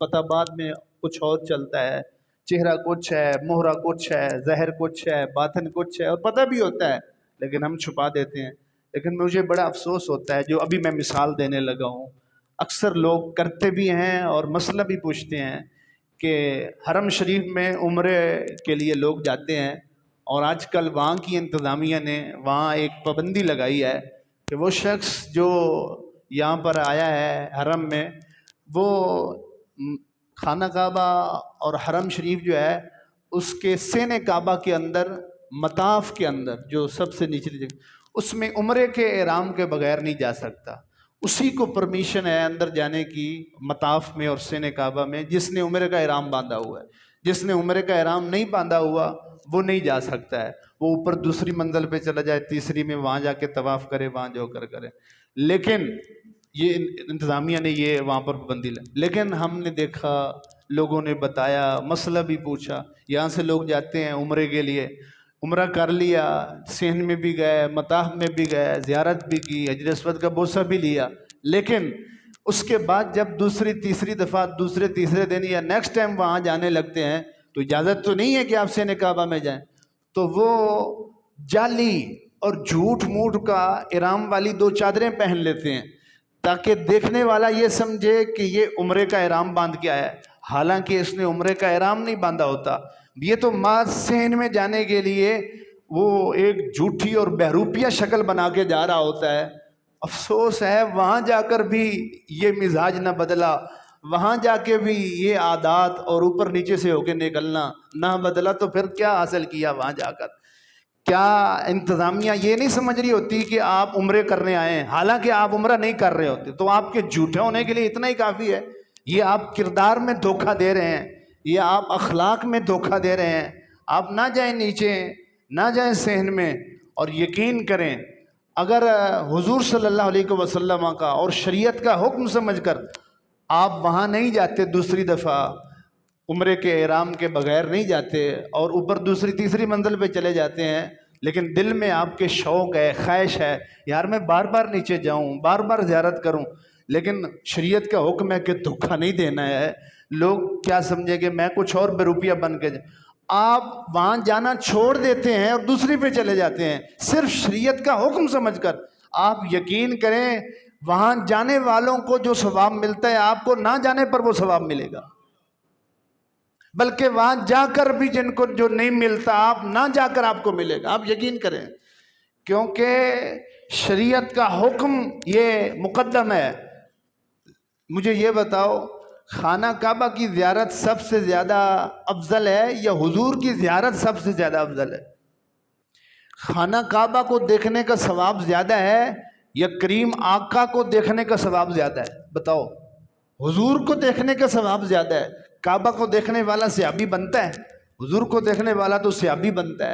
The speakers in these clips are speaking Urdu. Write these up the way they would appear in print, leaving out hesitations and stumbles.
پتہ بعد میں کچھ اور چلتا ہے، چہرہ کچھ ہے، مہرہ کچھ ہے، ظاہر کچھ ہے، باطن کچھ ہے، اور پتہ بھی ہوتا ہے لیکن ہم چھپا دیتے ہیں۔ لیکن مجھے بڑا افسوس ہوتا ہے، جو ابھی میں مثال دینے لگا ہوں، اکثر لوگ کرتے بھی ہیں اور مسئلہ بھی پوچھتے ہیں کہ حرم شریف میں عمرے کے لیے لوگ جاتے ہیں، اور آج کل وہاں کی انتظامیہ نے وہاں ایک پابندی لگائی ہے کہ وہ شخص جو یہاں پر آیا ہے حرم میں، وہ خانہ کعبہ اور حرم شریف جو ہے اس کے سین کعبہ کے اندر، مطاف کے اندر جو سب سے نچلی جگہ، اس میں عمرے کے احرام کے بغیر نہیں جا سکتا۔ اسی کو پرمیشن ہے اندر جانے کی مطاف میں اور سین کعبہ میں، جس نے عمرے کا احرام باندھا ہوا ہے۔ جس نے عمرے کا احرام نہیں باندھا ہوا وہ نہیں جا سکتا ہے، وہ اوپر دوسری منزل پہ چلا جائے، تیسری میں وہاں جا کے طواف کرے، وہاں جو کرے۔ لیکن یہ انتظامیہ نے یہ وہاں پر پابندی لائی، لیکن ہم نے دیکھا، لوگوں نے بتایا، مسئلہ بھی پوچھا، یہاں سے لوگ جاتے ہیں عمرے کے لیے، عمرہ کر لیا، صحن میں بھی گئے، مطاف میں بھی گئے، زیارت بھی کی، حجر اسود کا بوسہ بھی لیا، لیکن اس کے بعد جب دوسری تیسری دفعہ، دوسرے تیسرے دن یا نیکسٹ ٹائم وہاں جانے لگتے ہیں تو اجازت تو نہیں ہے کہ آپ سین کعبہ میں جائیں، تو وہ جعلی اور جھوٹ موٹ کا احرام والی 2 چادریں پہن لیتے ہیں تاکہ دیکھنے والا یہ سمجھے کہ یہ عمرے کا احرام باندھ کے آیا ہے، حالانکہ اس نے عمرے کا احرام نہیں باندھا ہوتا۔ یہ تو صحن میں جانے کے لیے وہ ایک جھوٹی اور بہروپیہ شکل بنا کے جا رہا ہوتا ہے۔ افسوس ہے وہاں جا کر بھی یہ مزاج نہ بدلا، وہاں جا کے بھی یہ عادات اور اوپر نیچے سے ہو کے نکلنا نہ بدلا، تو پھر کیا حاصل کیا وہاں جا کر؟ کیا انتظامیہ یہ نہیں سمجھ رہی ہوتی کہ آپ عمرے کرنے آئے ہیں، حالانکہ آپ عمرہ نہیں کر رہے ہوتے؟ تو آپ کے جھوٹے ہونے کے لیے اتنا ہی کافی ہے۔ یہ آپ کردار میں دھوکہ دے رہے ہیں، یہ آپ اخلاق میں دھوکہ دے رہے ہیں۔ آپ نہ جائیں نیچے، نہ جائیں صحن میں، اور یقین کریں اگر حضور صلی اللہ علیہ وسلم کا اور شریعت کا حکم سمجھ کر آپ وہاں نہیں جاتے، دوسری دفعہ عمرے کے احرام کے بغیر نہیں جاتے اور اوپر دوسری تیسری منزل پہ چلے جاتے ہیں، لیکن دل میں آپ کے شوق ہے، خواہش ہے، یار میں بار بار نیچے جاؤں، بار بار زیارت کروں، لیکن شریعت کا حکم ہے کہ دھوکہ نہیں دینا ہے، لوگ کیا سمجھے کہ میں کچھ اور بے روپیہ بن کے آپ وہاں جانا چھوڑ دیتے ہیں اور دوسری پہ چلے جاتے ہیں صرف شریعت کا حکم سمجھ کر۔ آپ یقین کریں وہاں جانے والوں کو جو ثواب ملتا ہے آپ کو نہ جانے پر وہ ثواب ملے گا، بلکہ وہاں جا کر بھی جن کو جو نہیں ملتا آپ نہ جا کر آپ کو ملے گا، آپ یقین کریں، کیونکہ شریعت کا حکم یہ مقدم ہے۔ مجھے یہ بتاؤ، خانہ کعبہ کی زیارت سب سے زیادہ افضل ہے یا حضور کی زیارت سب سے زیادہ افضل ہے؟ خانہ کعبہ کو دیکھنے کا ثواب زیادہ ہے یا کریم آقا کو دیکھنے کا ثواب زیادہ ہے؟ بتاؤ۔ حضور کو دیکھنے کا ثواب زیادہ ہے۔ کعبہ کو دیکھنے والا صحابی بنتا ہے، حضور کو دیکھنے والا تو صحابی بنتا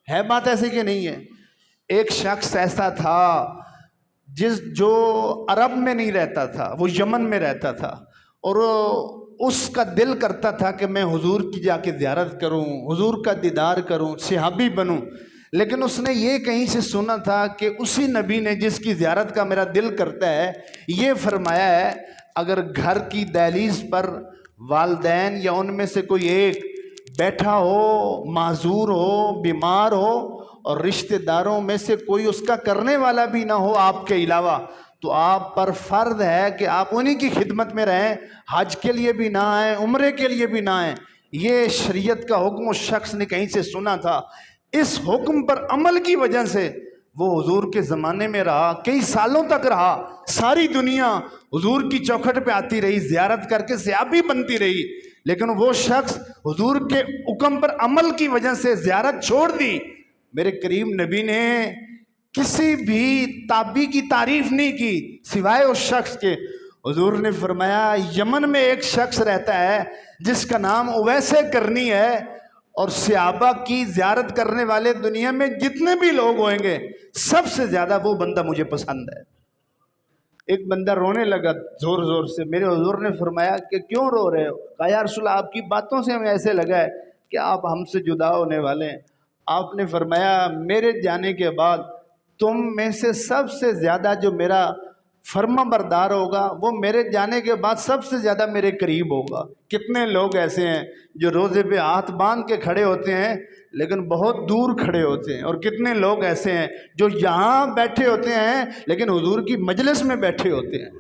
ہے بات ایسی کہ نہیں ہے؟ ایک شخص ایسا تھا جو عرب میں نہیں رہتا تھا، وہ یمن میں رہتا تھا، اور اس کا دل کرتا تھا کہ میں حضور کی جا کے زیارت کروں، حضور کا دیدار کروں، صحابی بنوں، لیکن اس نے یہ کہیں سے سنا تھا کہ اسی نبی نے جس کی زیارت کا میرا دل کرتا ہے یہ فرمایا ہے، اگر گھر کی دہلیز پر والدین یا ان میں سے کوئی ایک بیٹھا ہو، معذور ہو، بیمار ہو، اور رشتہ داروں میں سے کوئی اس کا کرنے والا بھی نہ ہو آپ کے علاوہ، تو آپ پر فرض ہے کہ آپ انہی کی خدمت میں رہیں، حج کے لیے بھی نہ آئیں، عمرے کے لیے بھی نہ آئیں۔ یہ شریعت کا حکم اس شخص نے کہیں سے سنا تھا، اس حکم پر عمل کی وجہ سے وہ حضور کے زمانے میں رہا، کئی سالوں تک رہا، ساری دنیا حضور کی چوکھٹ پہ آتی رہی، زیارت کر کے صحابی بنتی رہی، لیکن وہ شخص حضور کے حکم پر عمل کی وجہ سے زیارت چھوڑ دی۔ میرے کریم نبی نے کسی بھی تابعی کی تعریف نہیں کی سوائے اس شخص کے۔ حضور نے فرمایا یمن میں ایک شخص رہتا ہے جس کا نام اویس کرنی ہے، اور صحابہ کی زیارت کرنے والے دنیا میں جتنے بھی لوگ ہوئیں گے سب سے زیادہ وہ بندہ مجھے پسند ہے۔ ایک بندہ رونے لگا زور زور سے، میرے حضور نے فرمایا کہ کیوں رو رہے ہو؟ کہا یا رسول اللہ آپ کی باتوں سے ہمیں ایسے لگا ہے کہ آپ ہم سے جدا ہونے والے ہیں۔ آپ نے فرمایا میرے جانے کے بعد تم میں سے سب سے زیادہ جو میرا فرما بردار ہوگا وہ میرے جانے کے بعد سب سے زیادہ میرے قریب ہوگا۔ کتنے لوگ ایسے ہیں جو روزے پہ ہاتھ باندھ کے کھڑے ہوتے ہیں لیکن بہت دور کھڑے ہوتے ہیں، اور کتنے لوگ ایسے ہیں جو یہاں بیٹھے ہوتے ہیں لیکن حضور کی مجلس میں بیٹھے ہوتے ہیں۔